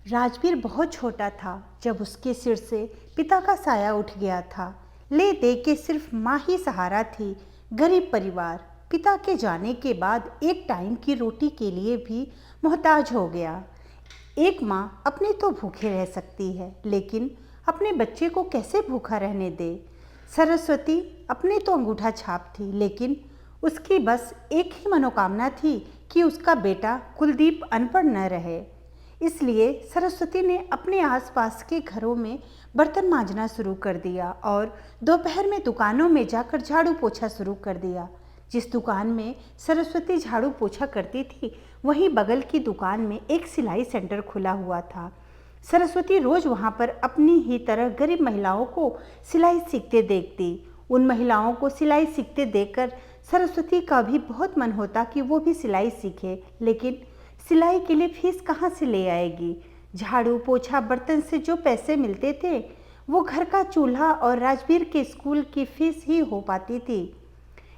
राजवीर बहुत छोटा था जब उसके सिर से पिता का साया उठ गया था। ले दे के सिर्फ माँ ही सहारा थी। गरीब परिवार पिता के जाने के बाद एक टाइम की रोटी के लिए भी मोहताज हो गया। एक माँ अपने तो भूखे रह सकती है, लेकिन अपने बच्चे को कैसे भूखा रहने दे। सरस्वती अपने तो अंगूठा छाप थी, लेकिन उसकी बस एक ही मनोकामना थी कि उसका बेटा कुलदीप अनपढ़ न रहे। इसलिए सरस्वती ने अपने आसपास के घरों में बर्तन मांजना शुरू कर दिया और दोपहर में दुकानों में जाकर झाड़ू पोछा शुरू कर दिया। जिस दुकान में सरस्वती झाड़ू पोछा करती थी, वहीं बगल की दुकान में एक सिलाई सेंटर खुला हुआ था। सरस्वती रोज वहां पर अपनी ही तरह गरीब महिलाओं को सिलाई सीखते देखती। उन महिलाओं को सिलाई सीखते देखकर सरस्वती का भी बहुत मन होता कि वो भी सिलाई सीखे, लेकिन सिलाई के लिए फीस कहाँ से ले आएगी। झाड़ू पोछा बर्तन से जो पैसे मिलते थे वो घर का चूल्हा और राजवीर के स्कूल की फीस ही हो पाती थी।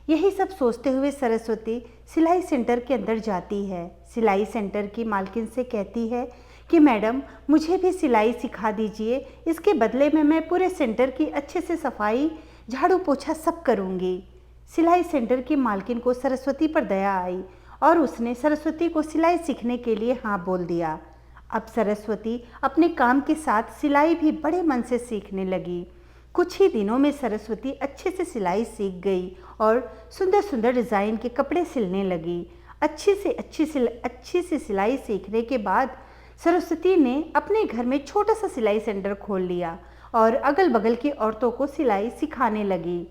यही सब सोचते हुए सरस्वती सिलाई सेंटर के अंदर जाती है। सिलाई सेंटर की मालकिन से कहती है कि मैडम, मुझे भी सिलाई सिखा दीजिए, इसके बदले में मैं पूरे सेंटर की अच्छे से सफाई, झाड़ू पोछा सब करूँगी। सिलाई सेंटर की मालकिन को सरस्वती पर दया आई और उसने सरस्वती को सिलाई सीखने के लिए हाँ बोल दिया। अब सरस्वती अपने काम के साथ सिलाई भी बड़े मन से सीखने लगी। कुछ ही दिनों में सरस्वती अच्छे से सिलाई सीख गई और सुंदर सुंदर डिज़ाइन के कपड़े सिलने लगी। अच्छी से सिलाई सीखने के बाद सरस्वती ने अपने घर में छोटा सा सिलाई सेंटर खोल लिया और अगल बगल की औरतों को सिलाई सिखाने लगी।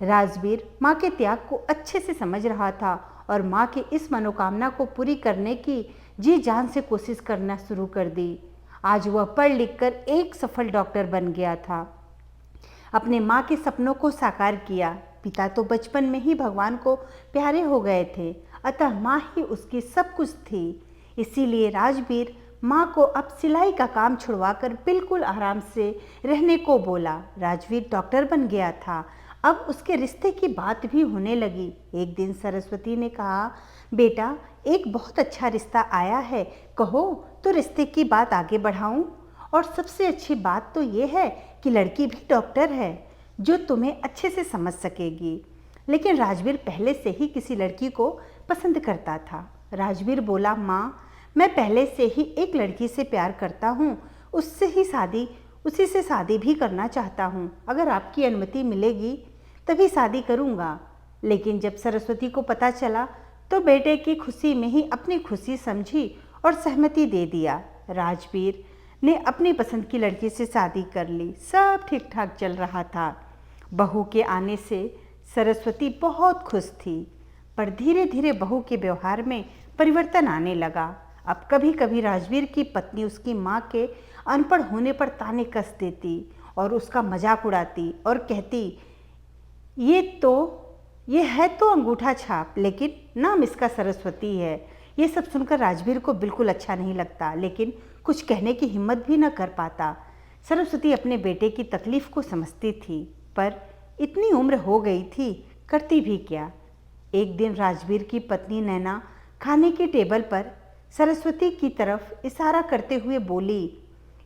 राजवीर माँ के त्याग को अच्छे से समझ रहा था और माँ की इस मनोकामना को पूरी करने की जी जान से कोशिश करना शुरू कर दी। आज वह पढ़ लिख कर एक सफल डॉक्टर बन गया था। अपने माँ के सपनों को साकार किया। पिता तो बचपन में ही भगवान को प्यारे हो गए थे, अतः माँ ही उसकी सब कुछ थी। इसीलिए राजवीर माँ को अब सिलाई का काम छुड़वाकर बिल्कुल आराम से रहने को बोला। राजवीर डॉक्टर बन गया था। अब उसके रिश्ते की बात भी होने लगी। एक दिन सरस्वती ने कहा, बेटा, एक बहुत अच्छा रिश्ता आया है, कहो तो रिश्ते की बात आगे बढ़ाऊं। और सबसे अच्छी बात तो ये है कि लड़की भी डॉक्टर है जो तुम्हें अच्छे से समझ सकेगी। लेकिन राजवीर पहले से ही किसी लड़की को पसंद करता था। राजवीर बोला, माँ, मैं पहले से ही एक लड़की से प्यार करता हूँ, उसी से शादी भी करना चाहता हूँ। अगर आपकी अनुमति मिलेगी तभी शादी करूँगा। लेकिन जब सरस्वती को पता चला तो बेटे की खुशी में ही अपनी खुशी समझी और सहमति दे दिया। राजवीर ने अपनी पसंद की लड़की से शादी कर ली। सब ठीक ठाक चल रहा था। बहू के आने से सरस्वती बहुत खुश थी, पर धीरे धीरे बहू के व्यवहार में परिवर्तन आने लगा। अब कभी कभी राजवीर की पत्नी उसकी माँ के अनपढ़ होने पर ताने कस देती और उसका मजाक उड़ाती और कहती, ये है तो अंगूठा छाप, लेकिन नाम इसका सरस्वती है। ये सब सुनकर राजवीर को बिल्कुल अच्छा नहीं लगता, लेकिन कुछ कहने की हिम्मत भी न कर पाता। सरस्वती अपने बेटे की तकलीफ को समझती थी, पर इतनी उम्र हो गई थी, करती भी क्या। एक दिन राजवीर की पत्नी नैना खाने के टेबल पर सरस्वती की तरफ इशारा करते हुए बोली,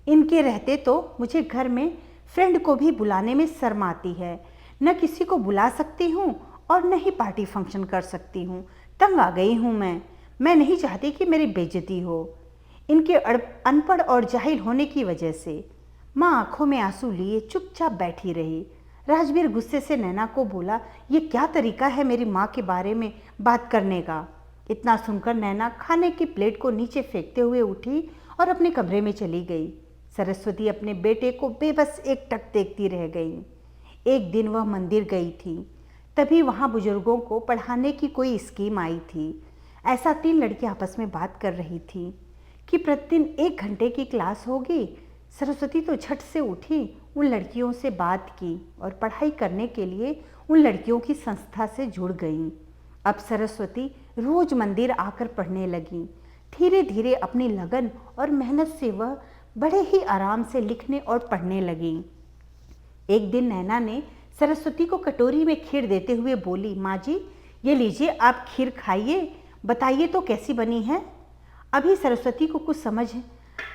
इनके रहते तो मुझे घर में फ्रेंड को भी बुलाने में शर्म आती है। न किसी को बुला सकती हूँ और न ही पार्टी फंक्शन कर सकती हूँ। तंग आ गई हूँ मैं नहीं चाहती कि मेरी बेइज्जती हो इनके अनपढ़ और जाहिल होने की वजह से। माँ आंखों में आंसू लिए चुपचाप बैठी रही। राजवीर गुस्से से नैना को बोला, ये क्या तरीका है मेरी माँ के बारे में बात करने का। इतना सुनकर नैना खाने की प्लेट को नीचे फेंकते हुए उठी और अपने कमरे में चली गई। सरस्वती अपने बेटे को बेबस एकटक देखती रह गई। एक दिन वह मंदिर गई थी, तभी वहाँ बुजुर्गों को पढ़ाने की कोई स्कीम आई थी। ऐसा 3 लड़कियाँ आपस में बात कर रही थी कि प्रतिदिन 1 घंटे की क्लास होगी। सरस्वती तो झट से उठी, उन लड़कियों से बात की और पढ़ाई करने के लिए उन लड़कियों की संस्था से जुड़ गई। अब सरस्वती रोज मंदिर आकर पढ़ने लगी। धीरे धीरे अपनी लगन और मेहनत से वह बड़े ही आराम से लिखने और पढ़ने लगी। एक दिन नैना ने सरस्वती को कटोरी में खीर देते हुए बोली, माँ जी, ये लीजिए, आप खीर खाइए, बताइए तो कैसी बनी है। अभी सरस्वती को कुछ समझ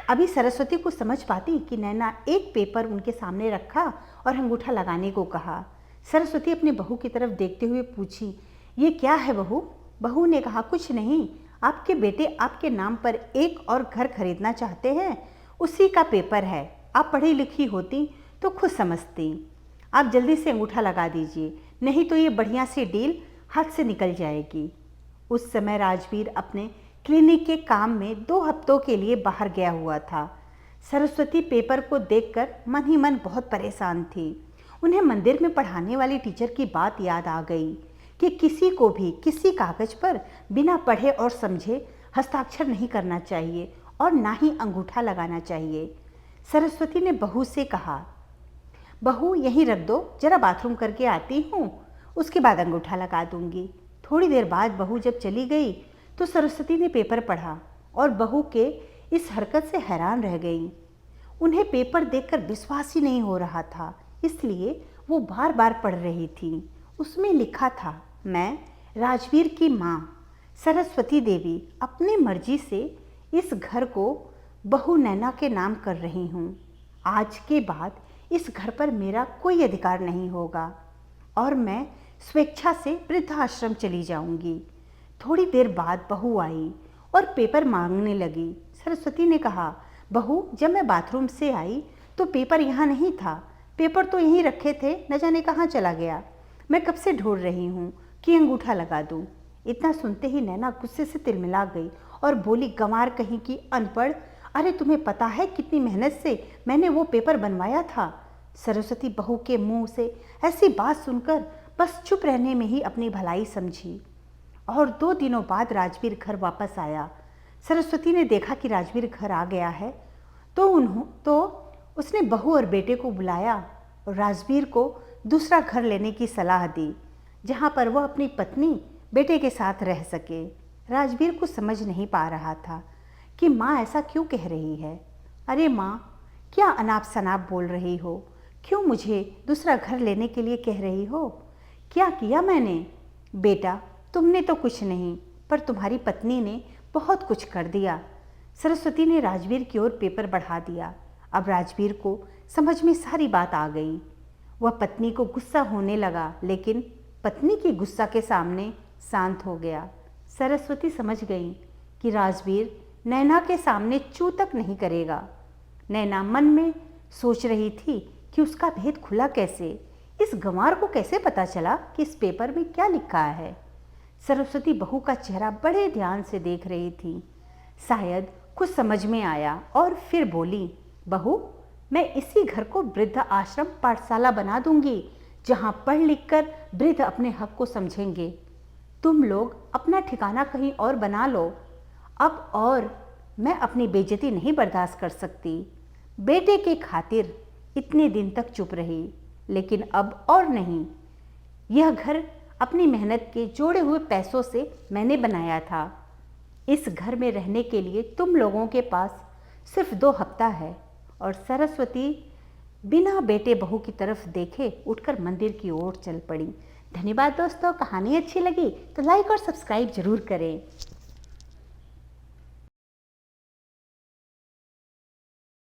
अभी सरस्वती को समझ पाती कि नैना एक पेपर उनके सामने रखा और अंगूठा लगाने को कहा। सरस्वती अपनी बहू की तरफ देखते हुए पूछी, ये क्या है बहू? बहू ने कहा, कुछ नहीं, आपके बेटे आपके नाम पर एक और घर खरीदना चाहते हैं, उसी का पेपर है। आप पढ़ी लिखी होती तो खुद समझती। आप जल्दी से अंगूठा लगा दीजिए, नहीं तो ये बढ़िया सी डील हाथ से निकल जाएगी। उस समय राजवीर अपने क्लिनिक के काम में 2 हफ्तों के लिए बाहर गया हुआ था। सरस्वती पेपर को देखकर मन ही मन बहुत परेशान थी। उन्हें मंदिर में पढ़ाने वाली टीचर की बात याद आ गई कि किसी को भी किसी कागज पर बिना पढ़े और समझे हस्ताक्षर नहीं करना चाहिए और ना ही अंगूठा लगाना चाहिए। सरस्वती ने बहू से कहा, बहू यहीं रख दो, जरा बाथरूम करके आती हूँ, उसके बाद अंगूठा लगा दूंगी। थोड़ी देर बाद बहू जब चली गई तो सरस्वती ने पेपर पढ़ा और बहू के इस हरकत से हैरान रह गई। उन्हें पेपर देखकर विश्वास ही नहीं हो रहा था, इसलिए वो बार बार पढ़ रही थी। उसमें लिखा था, मैं राजवीर की माँ सरस्वती देवी अपनी मर्जी से इस घर को बहू नैना के नाम कर रही हूँ। आज के बाद इस घर पर मेरा कोई अधिकार नहीं होगा और मैं स्वेच्छा से वृद्धाश्रम चली जाऊंगी। थोड़ी देर बाद बहू आई और पेपर मांगने लगी। सरस्वती ने कहा, बहू जब मैं बाथरूम से आई तो पेपर यहाँ नहीं था, पेपर तो यहीं रखे थे, न जाने कहाँ चला गया। मैं कब से ढूंढ रही हूँ कि अंगूठा लगा दूँ। इतना सुनते ही नैना गुस्से से तिलमिला गई और बोली, गंवार कहीं की अनपढ़, अरे तुम्हें पता है कितनी मेहनत से मैंने वो पेपर बनवाया था। सरस्वती बहू के मुंह से ऐसी बात सुनकर बस चुप रहने में ही अपनी भलाई समझी। और 2 दिनों बाद राजवीर घर वापस आया। सरस्वती ने देखा कि राजवीर घर आ गया है तो उसने बहू और बेटे को बुलाया और राजवीर को दूसरा घर लेने की सलाह दी, जहाँ पर वह अपनी पत्नी बेटे के साथ रह सके। राजवीर को समझ नहीं पा रहा था कि माँ ऐसा क्यों कह रही है। अरे माँ, क्या अनाप शनाप बोल रही हो? क्यों मुझे दूसरा घर लेने के लिए कह रही हो? क्या किया मैंने? बेटा, तुमने तो कुछ नहीं, पर तुम्हारी पत्नी ने बहुत कुछ कर दिया। सरस्वती ने राजवीर की ओर पेपर बढ़ा दिया। अब राजवीर को समझ में सारी बात आ गई। वह पत्नी को गुस्सा होने लगा, लेकिन पत्नी की गुस्सा के सामने शांत हो गया। सरस्वती समझ गई कि राजवीर नैना के सामने चू तक नहीं करेगा। नैना मन में सोच रही थी कि उसका भेद खुला कैसे, इस गंवार को कैसे पता चला कि इस पेपर में क्या लिखा है। सरस्वती बहू का चेहरा बड़े ध्यान से देख रही थी। शायद कुछ समझ में आया और फिर बोली, बहू, मैं इसी घर को वृद्ध आश्रम पाठशाला बना दूंगी, जहां पढ़ लिख कर वृद्ध अपने हक को समझेंगे। तुम लोग अपना ठिकाना कहीं और बना लो। अब और मैं अपनी बेइज्जती नहीं बर्दाश्त कर सकती। बेटे के खातिर इतने दिन तक चुप रही, लेकिन अब और नहीं। यह घर अपनी मेहनत के जोड़े हुए पैसों से मैंने बनाया था। इस घर में रहने के लिए तुम लोगों के पास सिर्फ 2 हफ्ता है। और सरस्वती बिना बेटे बहू की तरफ देखे उठकर मंदिर की ओर चल पड़ी। धन्यवाद दोस्तों, कहानी अच्छी लगी तो लाइक और सब्सक्राइब जरूर करें।